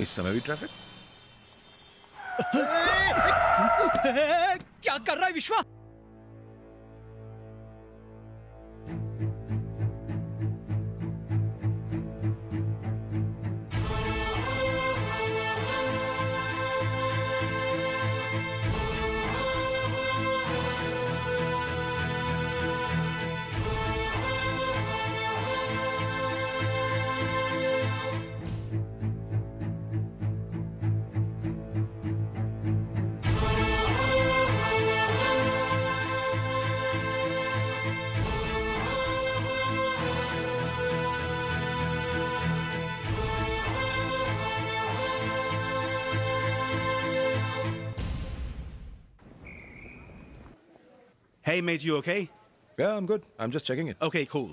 इस समय भी ट्रैफिक? क्या कर रहा है विश्वा? Hey, mate, you okay? Yeah, I'm good. I'm just checking it. Okay, cool.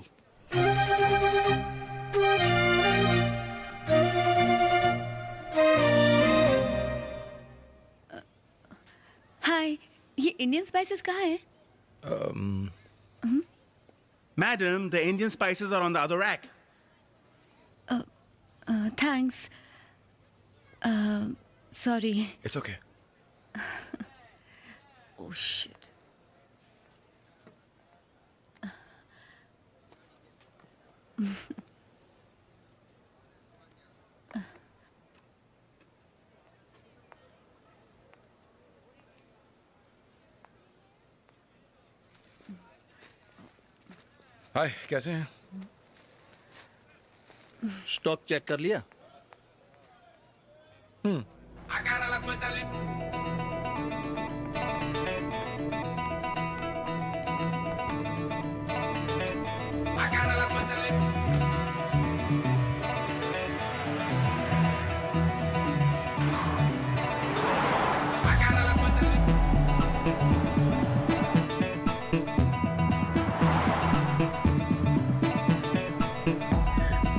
हाय, ये इंडियन स्पाइसेस कहाँ है? Madam, the Indian spices are on the other rack. Thanks. Sorry. It's okay. Oh shit. Hi, कैसे हैं? Stock check कर लिया?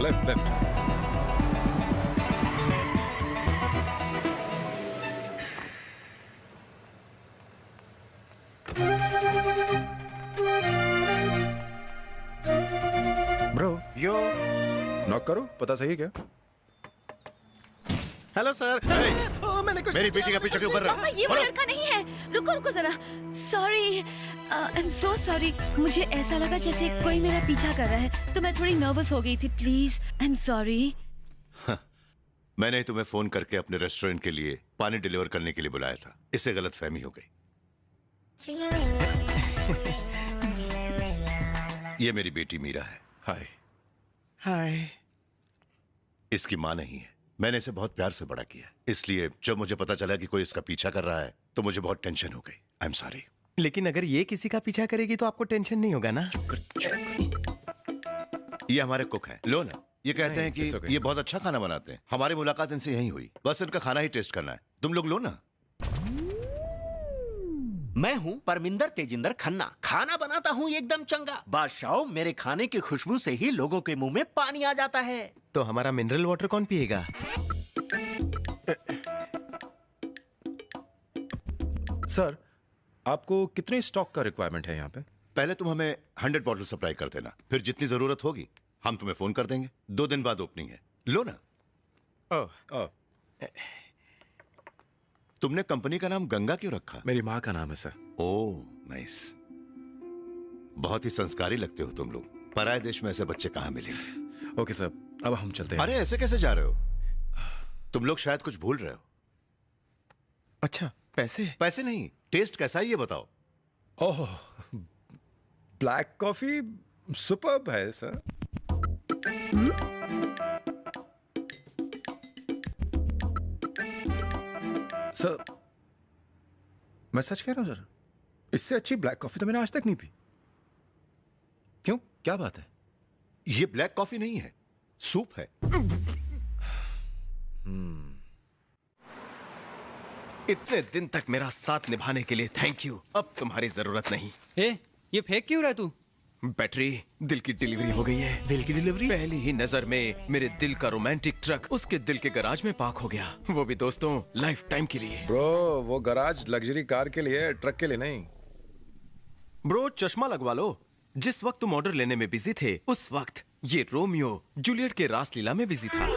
Left. Bro, यो knock करो. पता सही है क्या? Hello sir. मैंने कुछ मेरी बेटी का पीछे क्यों कर रहे पापा, हो? ये वो लड़का नहीं है. रुको जरा. Sorry. I am so sorry. मुझे ऐसा लगा जैसे कोई मेरा पीछा कर रहा है, तो मैं थोड़ी नर्वस हो गई थी. Please, I am sorry. मैंने तुम्हें फोन करके अपने रेस्टोरेंट के लिए पानी डिलीवर करने के लिए बुलाया था. इससे गलतफहमी हो गई. ये मेरी बेटी मीरा है. हाय. हाय. इसकी माँ नहीं है. मैंने इसे बहुत प्यार से बड़ा किया, इसलिए जब मुझे पता चला कि कोई इसका पीछा कर रहा है तो मुझे बहुत टेंशन हो गई. I am sorry. लेकिन अगर ये किसी का पीछा करेगी तो आपको टेंशन नहीं होगा ना? ये हमारे कुक हैं. लो ना. ये कहते हैं कि it's okay. ये बहुत अच्छा खाना बनाते हैं. हमारी मुलाकात इनसे यहीं हुई. बस इनका खाना ही टेस्ट करना है. तुम लोग लो ना. मैं हूँ परमिंदर तेजिंदर खन्ना. खाना बनाता हूँ एकदम चंगा. बादशाह, मेरे खाने की खुशबू से ही लोगों के मुंह में पानी आ जाता है. तो हमारा मिनरल वाटर कौन पिएगा? सर, आपको कितने स्टॉक का रिक्वायरमेंट है यहाँ पे? पहले तुम हमें 100 बॉटल सप्लाई कर देना. फिर जितनी जरूरत होगी हम तुम्हें फोन कर देंगे. 2 दिन बाद ओपनिंग है. लो ना. ओह, तुमने कंपनी का नाम गंगा क्यों रखा? मेरी माँ का नाम है सर. Oh nice. बहुत ही संस्कारी लगते हो तुम लोग. पराये देश में ऐसे बच्चे कहाँ मिलेंगे. ओके सर, अब हम चलते हैं. अरे ऐसे कैसे जा रहे हो? तुम लोग शायद कुछ भूल रहे हो. अच्छा, पैसे? पैसे नहीं, टेस्ट कैसा है ये बताओ. ओह, ब्लैक कॉफी सुपर्ब है सर. सर, मैं सच कह रहा हूं सर. इससे अच्छी ब्लैक कॉफी तो मैंने आज तक नहीं पी. क्यों, क्या बात है? ये ब्लैक कॉफी नहीं है, सूप है. इतने दिन तक मेरा साथ निभाने के लिए थैंक यू. अब तुम्हारी जरूरत नहीं. ये फेंक क्यों रहा है तू? बैटरी, दिल की डिलीवरी हो गई है. दिल की डिलीवरी? पहली ही नजर में मेरे दिल का रोमांटिक ट्रक उसके दिल के गराज में पार्क हो गया. वो भी दोस्तों लाइफ टाइम के लिए. ब्रो, वो गराज लग्जरी कार के लिए है, ट्रक के लिए नहीं. ब्रो, चश्मा लगवा लो. जिस वक्त तुम ऑर्डर लेने में बिजी थे, उस वक्त ये रोमियो जूलियट के रासलीला में बिजी था.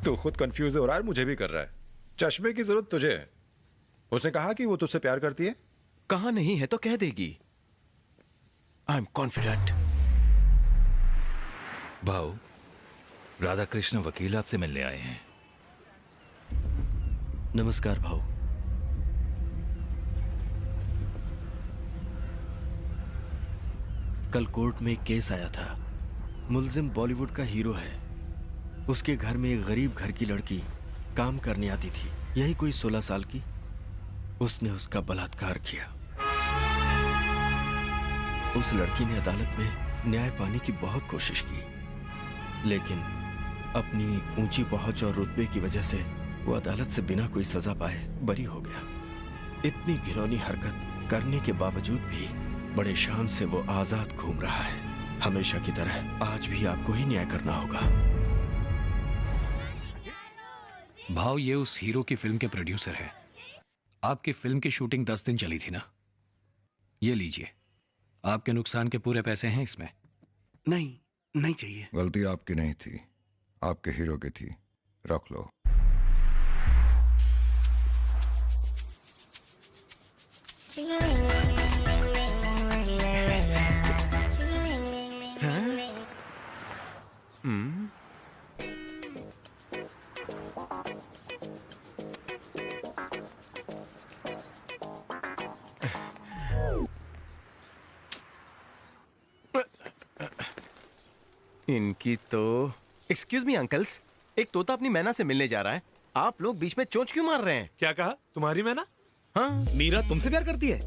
तू खुद कंफ्यूज हो रहा है, मुझे भी कर रहा है। चश्मे की जरूरत तुझे है। उसने कहा कि वो तुझसे प्यार करती है। कहा नहीं है तो कह देगी। I am confident. भाऊ, राधा कृष्ण वकील आपसे मिलने आए हैं। नमस्कार भाऊ। कल कोर्ट में एक केस आया था। मुलजिम बॉलीवुड का हीरो है। उसके घर में एक गरीब घर की लड़की काम करने आती थी, यही कोई 16 साल की। उसने उसका बलात्कार किया। उस लड़की ने अदालत में न्याय पाने की बहुत कोशिश की, लेकिन अपनी ऊंची पहुंच और रुतबे की वजह से वो अदालत से बिना कोई सजा पाए बरी हो गया। इतनी घिनौनी हरकत करने के बावजूद भी बड़े शान से वो आजाद घूम रहा है। हमेशा की तरह आज भी आपको ही न्याय करना होगा। भाव, ये उस हीरो की फिल्म के प्रोड्यूसर है। आपकी फिल्म की शूटिंग 10 दिन चली थी ना? ये लीजिए, आपके नुकसान के पूरे पैसे हैं इसमें। नहीं, नहीं चाहिए। गलती आपकी नहीं थी, आपके हीरो की थी। रख लो। इनकी तो। एक्सक्यूज मी अंकल्स, एक तोता अपनी मैना से मिलने जा रहा है। आप लोग बीच में चोंच क्यों मार रहे हैं? क्या कहा? तुम्हारी मैना? हाँ, मीरा तुमसे प्यार करती है?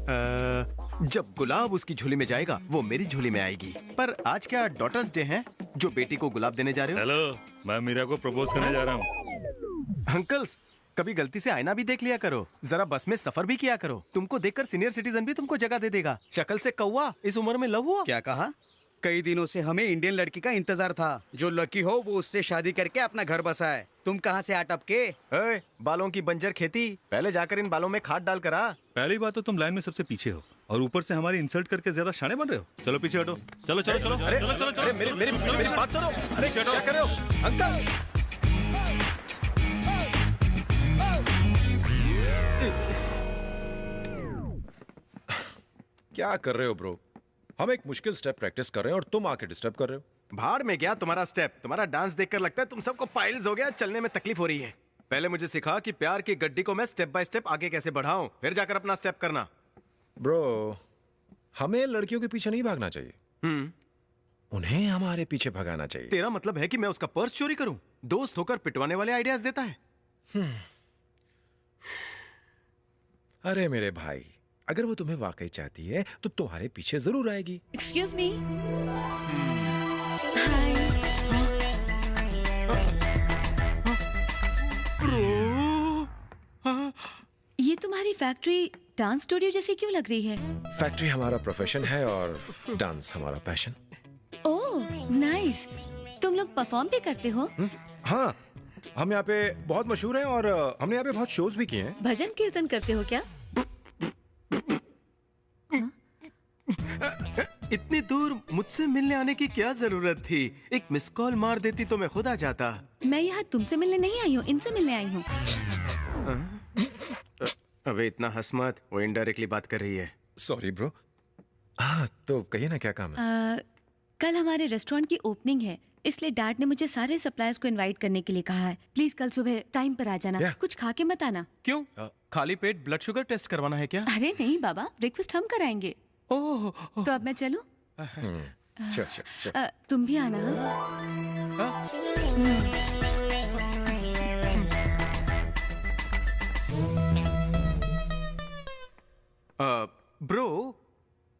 जब गुलाब उसकी झोली में जाएगा वो मेरी झोली में आएगी। पर आज क्या डॉटर्स डे है जो बेटी को गुलाब देने जा रहे हो? हेलो, मैं मीरा को प्रपोज करने जा रहा हूँ। अंकल्स, कभी गलती से आईना भी देख लिया करो। जरा बस में सफर भी किया करो। तुमको देखकर सीनियर सिटीजन भी तुमको जगह दे देगा। शक्ल से कौवा, इस उम्र में लव हुआ? क्या कहा? कई दिनों से हमें इंडियन लड़की का इंतजार था। जो लकी हो वो उससे शादी करके अपना घर बसाए। तुम कहाँ से आ टपके? ए, बालों की बंजर खेती, पहले जाकर इन बालों में खाद डाल कर आ। पहली बात तो तुम लाइन में सबसे पीछे हो, और ऊपर से हमारी इंसल्ट करके ज्यादा शाणे बन रहे हो। चलो पीछे हटो। चलो चलो चलो अरे चलो चलो अरे चलो। मेरी बात सुनो। अरे क्या कर रहे हो अंकल? क्या कर रहे हो ब्रो? हम एक मुश्किल स्टेप प्रैक्टिस कर रहे हैं और तुम आके डिस्टर्ब कर रहे हो। भाड़ में गया तुम्हारा स्टेप। तुम्हारा डांस देखकर लगता है तुम सबको पाइल्स हो गया, चलने में तकलीफ हो रही है। पहले मुझे सिखा कि प्यार की गड्डी को मैं स्टेप बाय स्टेप आगे कैसे बढ़ाऊं, फिर जाकर अपना स्टेप करना। ब्रो, हमें लड़कियों के पीछे नहीं भागना चाहिए, उन्हें हमारे पीछे भगाना चाहिए। तेरा मतलब है कि मैं उसका पर्स चोरी करूं? दोस्त होकर पिटवाने वाले आइडियाज देता है। अरे मेरे भाई, अगर वो तुम्हें वाकई चाहती है तो तुम्हारे पीछे जरूर आएगी। Excuse me. हाय। ये तुम्हारी फैक्ट्री डांस स्टूडियो जैसी क्यों लग रही है? फैक्ट्री हमारा प्रोफेशन है और डांस हमारा पैशन। Oh nice. तुम लोग परफॉर्म भी करते हो? हाँ, हम यहाँ पे बहुत मशहूर हैं और हमने यहाँ पे बहुत शोज भी किए हैं। भजन कीर्तन करते हो क्या? इतनी दूर मुझसे मिलने आने की क्या जरूरत थी? एक मिस कॉल मार देती तो मैं खुद आ जाता। मैं यहाँ तुमसे मिलने नहीं आई हूँ, इनसे मिलने आई हूँ। अबे इतना हंस मत, वो इनडायरेक्टली बात कर रही है। Sorry bro. हाँ, तो कहिए ना क्या काम है? कल हमारे रेस्टोरेंट की ओपनिंग है, इसलिए डैड ने मुझे सारे सप्लायर्स को इनवाइट करने के लिए कहा है। प्लीज कल सुबह टाइम पर आ जाना। Yeah. कुछ खा के मत आना। क्यों? खाली पेट ब्लड शुगर टेस्ट करवाना है क्या? अरे नहीं बाबा, ब्रेकफास्ट हम कराएंगे। ओह, तो अब मैं चलूं? श्योर। तुम भी आना। हाँ? ब्रो,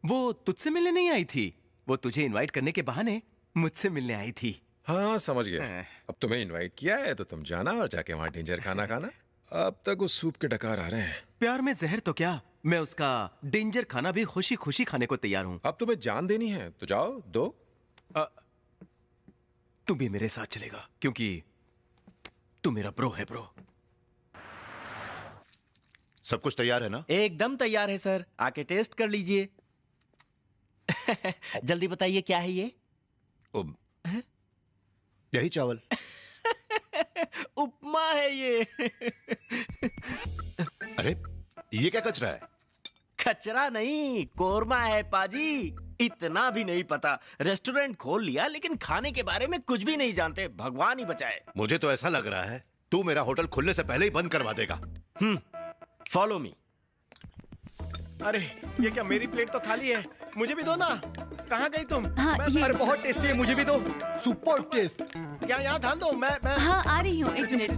वो तुझसे मिलने नहीं आई थी, वो तुझे इनवाइट करने के बहाने मुझसे मिलने आई थी। हाँ समझ गया। अब तुम्हें इनवाइट किया है तो तुम जाना और जाके वहाँ डेंजर खाना खाना। अब तक उस सूप के डकार आ रहे हैं। प्यार में जहर तो क्या, मैं उसका डेंजर खाना भी खुशी खुशी खाने को तैयार हूँ। अब तुम्हें जान देनी है तो जाओ दो। तू भी मेरे साथ चलेगा क्योंकि तू मेरा ब्रो है। ब्रो, सब कुछ तैयार है ना? एकदम तैयार है सर, आके टेस्ट कर लीजिए। जल्दी बताइए क्या है ये? ओ, यही चावल। उपमा है ये। अरे ये क्या कचरा है? कचरा नहीं, कोरमा है पाजी। इतना भी नहीं पता, रेस्टोरेंट खोल लिया लेकिन खाने के बारे में कुछ भी नहीं जानते। भगवान ही बचाए। मुझे तो ऐसा लग रहा है तू मेरा होटल खुलने से पहले ही बंद करवा देगा। Follow me. अरे ये क्या, मेरी प्लेट तो खाली है, मुझे भी दो ना। कहाँ गई तुम? हाँ, मैं- ये- अरे बहुत टेस्टी है, मुझे भी दो। Super taste. यहाँ ध्यान दो, मैं हाँ आ रही हूँ, एक मिनट।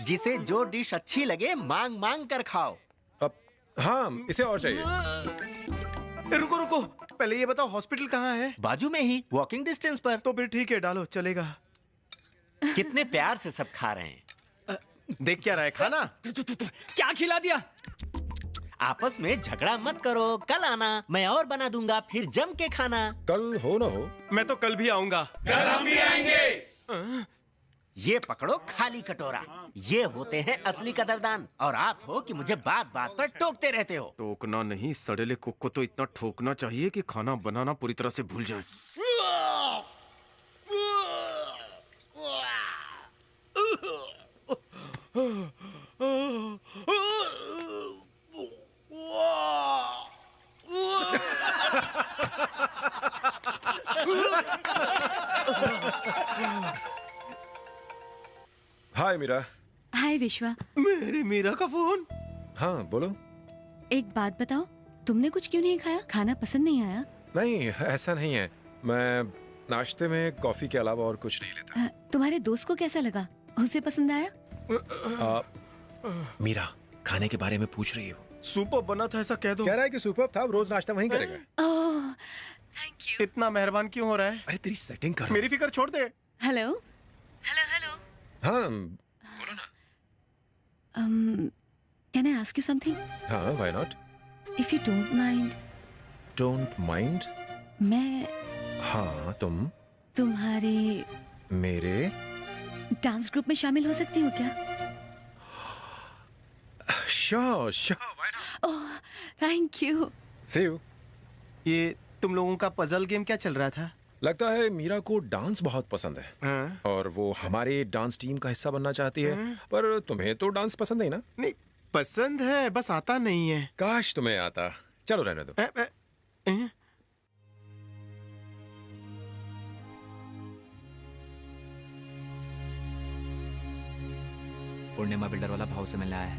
जिसे जो डिश अच्छी लगे मांग मांग कर खाओ। अब हाँ, इसे और चाहिए। रुको रुको, पहले ये बताओ हॉस्पिटल कहाँ है? बाजू में ही, वॉकिंग डिस्टेंस पर। तो फिर ठीक है, डालो, चलेगा। कितने प्यार से सब खा रहे हैं। देख क्या रहा है, खाना? क्या खिला दिया? आपस में झगड़ा मत करो, कल आना, मैं और बना दूंगा, फिर जम के खाना। कल हो ना हो, मैं तो कल भी आऊंगा। ये पकड़ो खाली कटोरा। ये होते हैं असली कदरदान, और आप हो कि मुझे बात बात पर टोकते रहते हो। टोकना नहीं, सड़ेले कुक को तो इतना ठोकना चाहिए कि खाना बनाना पूरी तरह से भूल जाए। हाय मीरा। हाय विश्वा, मेरी मीरा का फोन। हाँ बोलो। एक बात बताओ, तुमने कुछ क्यों नहीं खाया? खाना पसंद नहीं आया? नहीं, ऐसा नहीं है, मैं नाश्ते में कॉफी के अलावा और कुछ नहीं लेता। तुम्हारे दोस्त को कैसा लगा? उसे पसंद आया? मीरा खाने के बारे में पूछ रही हो? सुपर बना था, ऐसा कह दो। कह रहा है कि सुपर था, रोज नाश्ता वहीं करेगा। ओह, थैंक यू। इतना मेहरबान क्यों हो रहा है? अरे तेरी सेटिंग कर। मेरी फिक्र छोड़ दे। Hello hello hello. हाँ can I ask you something? हाँ, why not? If you don't mind, don't mind? मैं हाँ, तुम तुम्हारे मेरे डांस ग्रुप में शामिल हो सकती हूँ क्या? Sure sure, why not? Oh thank you. See you. ये तुम लोगों का पजल गेम क्या चल रहा था? लगता है मीरा को डांस बहुत पसंद है। हाँ? और वो हमारे डांस टीम का हिस्सा बनना चाहती है। पर तुम्हें तो डांस पसंद नहीं ना? नहीं, पसंद है, बस आता नहीं है। काश तुम्हें आता। चलो रहने दो। पूर्णिमा बिल्डर वाला भाव से मिलने आया है।